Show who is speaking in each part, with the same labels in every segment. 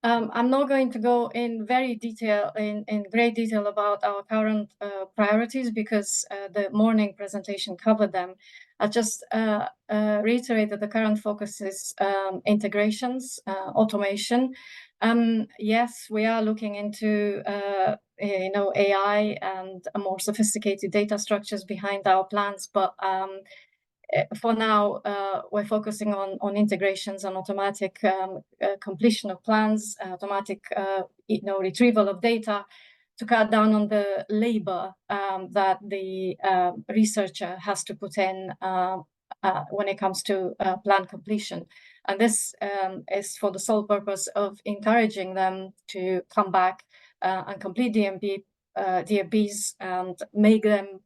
Speaker 1: I'm not going to go in great detail about our current priorities because the morning presentation covered them. I'll just reiterate that the current focus is integrations, automation. Yes, we are looking into AI and more sophisticated data structures behind our plans, but for now, we're focusing on integrations and automatic completion of plans, automatic retrieval of data to cut down on the labor that the researcher has to put in when it comes to plan completion. And this is for the sole purpose of encouraging them to come back and complete DMPs and make them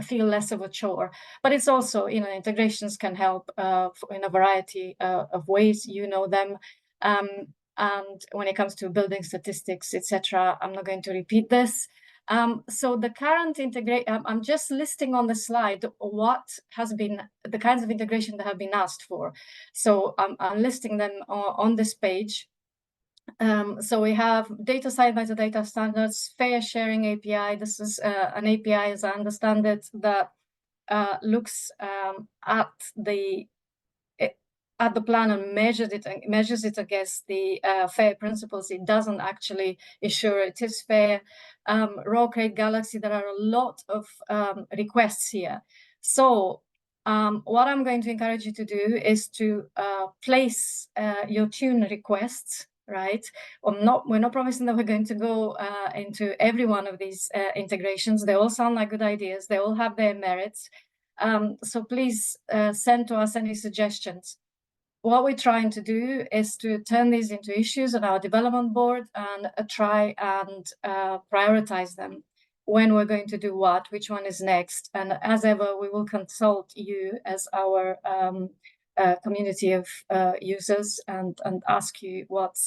Speaker 1: feel less of a chore. But it's also, integrations can help in a variety of ways, them. And when it comes to building statistics, etc., I'm not going to repeat this. So the current I'm just listing on the slide what has been the kinds of integration that have been asked for. So I'm listing them on this page. So we have data side metadata standards, fair sharing API. This is an API, as I understand it, that looks at the plan and measures it against the FAIR principles. It doesn't actually ensure it is fair. Raw Crate Galaxy, there are a lot of requests here. So what I'm going to encourage you to do is to place your tune requests, right? We're not promising that we're going to go into every one of these integrations. They all sound like good ideas. They all have their merits. So please send to us any suggestions. What we're trying to do is to turn these into issues on our development board and try and prioritize them. When we're going to do what, which one is next. And as ever, we will consult you as our community of users and ask you what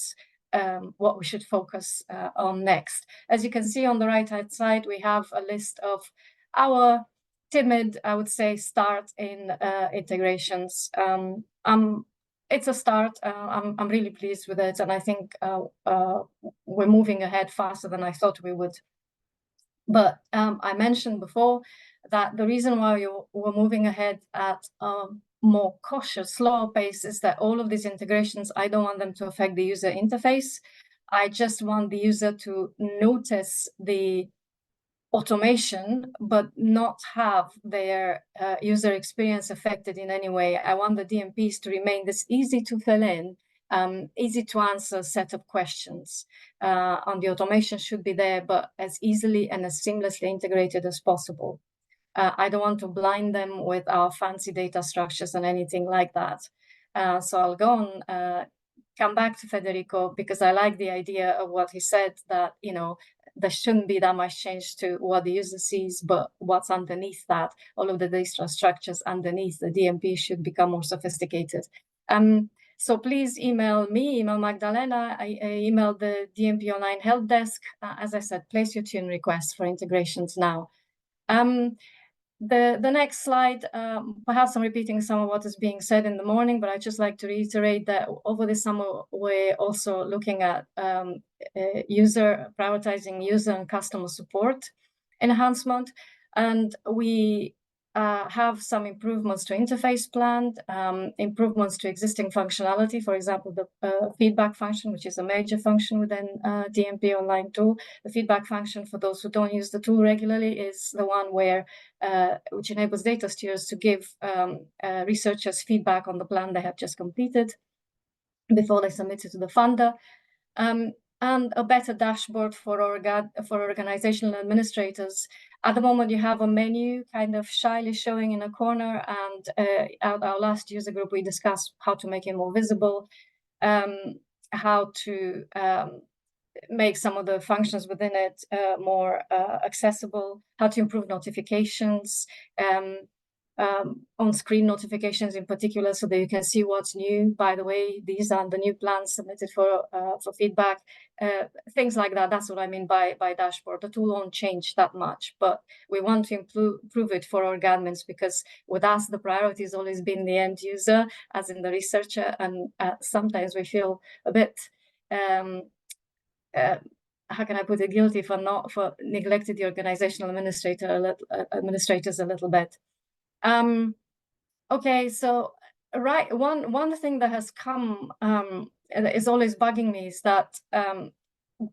Speaker 1: we should focus on next. As you can see on the right-hand side, we have a list of our timid, I would say, start in integrations. It's a start. I'm really pleased with it, and I think we're moving ahead faster than I thought we would. But I mentioned before that the reason why we're moving ahead at a more cautious, slower pace is that all of these integrations, I don't want them to affect the user interface. I just want the user to notice the automation, but not have their user experience affected in any way. I want the DMPs to remain this easy to fill in, easy to answer set of questions. And the automation should be there, but as easily and as seamlessly integrated as possible. I don't want to blind them with our fancy data structures and anything like that. So I'll go on, come back to Federico, because I like the idea of what he said, that, there shouldn't be that much change to what the user sees, but what's underneath that, all of the data structures underneath the DMP should become more sophisticated. So please email me, email Magdalena, I email the DMPonline help desk. As I said, place your tune requests for integrations now. The next slide, perhaps I'm repeating some of what is being said in the morning, but I'd just like to reiterate that over the summer, we're also looking at prioritizing user and customer support enhancement. And we have some improvements to interface planned, improvements to existing functionality. For example, the feedback function, which is a major function within DMPonline tool. The feedback function, for those who don't use the tool regularly, is the one which enables data stewards to give researchers feedback on the plan they have just completed before they submit it to the funder. And a better dashboard for organizational administrators. At the moment, you have a menu kind of shyly showing in a corner, and at our last user group, we discussed how to make it more visible, how to make some of the functions within it more accessible, how to improve notifications, on-screen notifications in particular, so that you can see what's new. By the way, these are the new plans submitted for feedback, things like that. That's what I mean by dashboard. The tool won't change that much, but we want to improve it for org admins, because with us, the priority has always been the end user, as in the researcher, and sometimes we feel a bit how can I put it, guilty for neglected the organizational administrators a little bit. Okay, so one thing that has come is always bugging me is that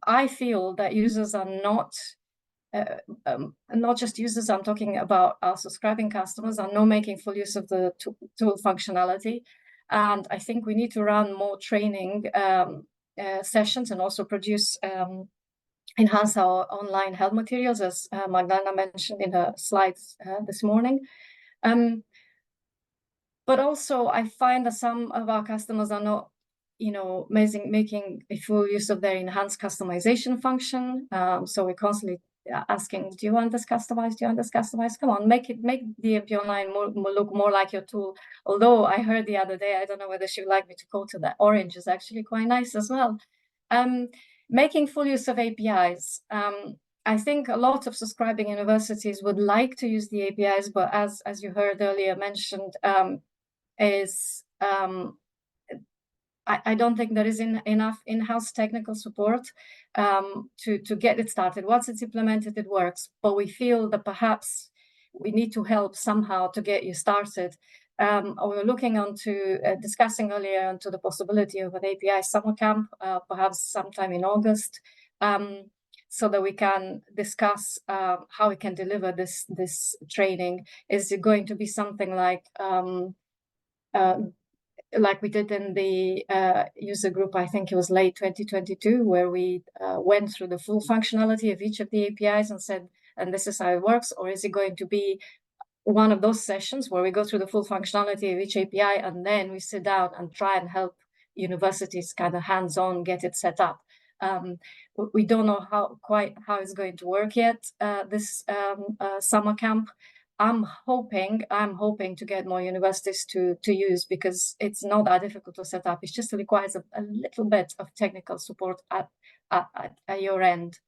Speaker 1: I feel that users are not just users, I'm talking about our subscribing customers, are not making full use of the tool functionality. And I think we need to run more training sessions and also enhance our online help materials, as Magdalena mentioned in her slides this morning. But also, I find that some of our customers are not, making a full use of their enhanced customization function. So we're constantly asking, do you want this customized? Do you want this customized? Come on, make DMPonline look more like your tool. Although I heard the other day, I don't know whether she would like me to go to that. Orange is actually quite nice as well. Making full use of APIs. I think a lot of subscribing universities would like to use the APIs, but as you heard earlier mentioned, I don't think there is enough in-house technical support to get it started. Once it's implemented, it works. But we feel that perhaps we need to help somehow to get you started. We were looking discussing earlier onto the possibility of an API summer camp, perhaps sometime in August, so that we can discuss how we can deliver this training. Is it going to be something like we did in the user group, I think it was late 2022, where we went through the full functionality of each of the APIs and said, and this is how it works? Or is it going to be one of those sessions where we go through the full functionality of each API and then we sit down and try and help universities kind of hands-on get it set up? We don't know quite how it's going to work yet, this summer camp. I'm hoping to get more universities to use, because it's not that difficult to set up. It just requires a little bit of technical support at your end.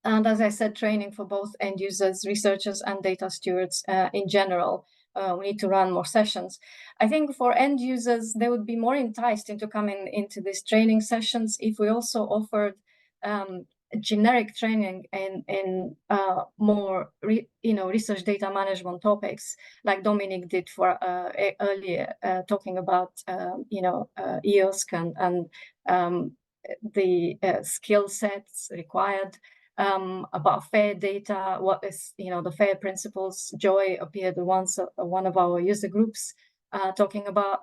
Speaker 1: And as I said, training for both end users, researchers, and data stewards in general. We need to run more sessions. I think for end users, they would be more enticed into coming into these training sessions if we also offered generic training in more research data management topics, like Dominic did for earlier, talking about EOSC and the skill sets required, about FAIR data, what is the FAIR principles. Joy appeared once one of our user groups talking about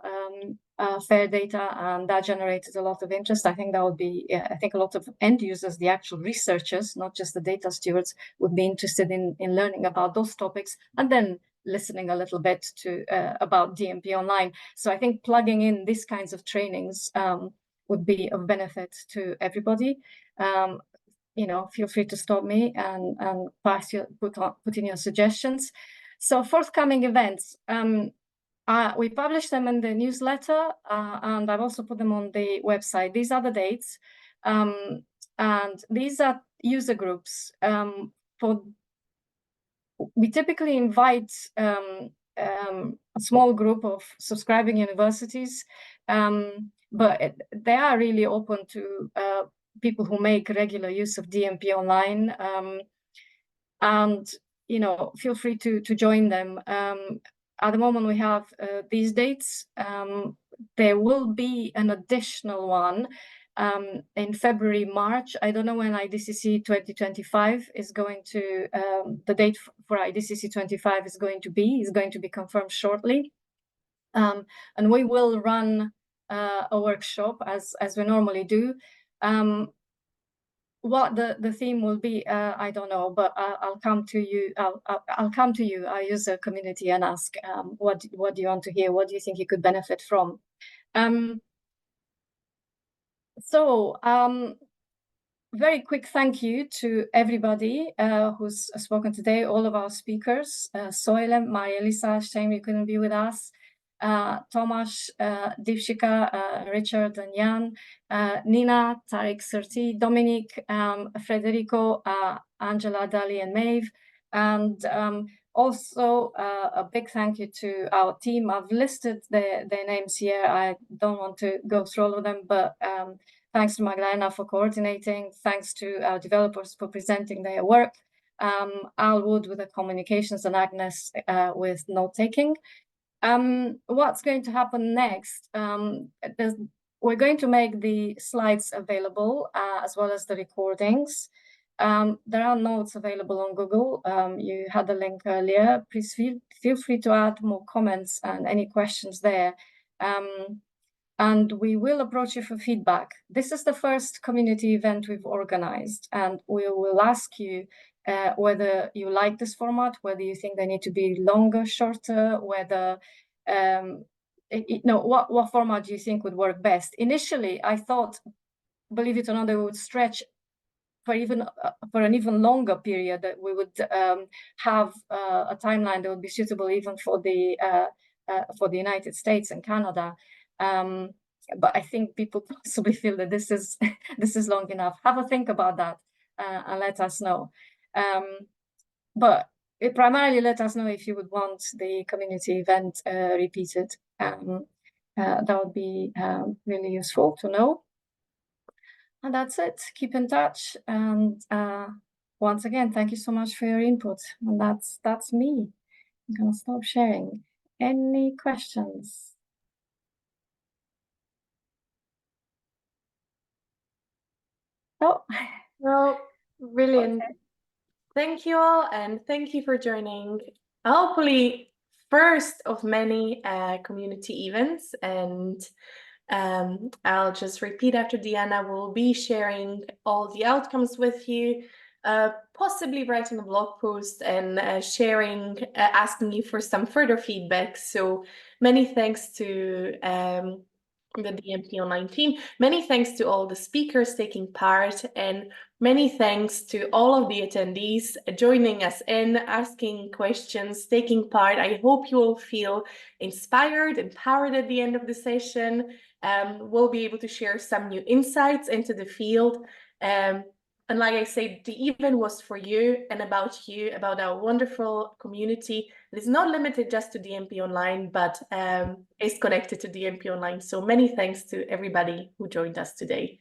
Speaker 1: FAIR data, and that generated a lot of interest. I think that would be, I think a lot of end users, the actual researchers, not just the data stewards, would be interested in learning about those topics and then listening a little bit to about DMPonline. So I think plugging in these kinds of trainings would be of benefit to everybody. Feel free to stop me and put in your suggestions. So forthcoming events. We publish them in the newsletter, and I've also put them on the website. These are the dates, and these are user groups. We typically invite a small group of subscribing universities, but they are really open to people who make regular use of DMPonline, and feel free to join them. At the moment, we have these dates. There will be an additional one in February, March. I don't know when IDCC 2025 is going to, the date for IDCC 25 is going to be confirmed shortly. And we will run a workshop as we normally do. What the theme will be, I don't know, but I'll come to you. I'll come to you, our user community, and ask what do you want to hear? What do you think you could benefit from? Very quick thank you to everybody who's spoken today, all of our speakers, Soilem, Maria-Lisa, shame you couldn't be with us, Tomasz, Divshika, Richard and Jan, Nina, Tariq Surti, Dominic, Federico, Angela, Dali and Maeve, and Also, a big thank you to our team. I've listed their names here. I don't want to go through all of them, but thanks to Magdalena for coordinating. Thanks to our developers for presenting their work. Al Wood with the communications and Agnes with note-taking. What's going to happen next? We're going to make the slides available as well as the recordings. There are notes available on Google. You had the link earlier. Please feel free to add more comments and any questions there. And we will approach you for feedback. This is the first community event we've organized, and we will ask you whether you like this format, whether you think they need to be longer, shorter, whether, what format do you think would work best? Initially, I thought, believe it or not, they would stretch for an even longer period, that we would have a timeline that would be suitable even for the United States and Canada. But I think people possibly feel that this is long enough. Have a think about that and let us know. But primarily let us know if you would want the community event repeated. That would be really useful to know. And that's it. Keep in touch. And once again, thank you so much for your input. And that's me. I'm gonna stop sharing. Any questions? Oh,
Speaker 2: well, brilliant. Okay. Thank you all, and thank you for joining. Hopefully, first of many community events, and I'll just repeat after Diana. We'll be sharing all the outcomes with you, possibly writing a blog post and sharing, asking you for some further feedback. So many thanks to the DMPonline team. Many thanks to all the speakers taking part, and many thanks to all of the attendees joining us in, asking questions, taking part. I hope you will feel inspired, empowered at the end of the session. We'll be able to share some new insights into the field. And like I said, the event was for you and about you, about our wonderful community. It is not limited just to DMPonline, but is connected to DMPonline. So many thanks to everybody who joined us today.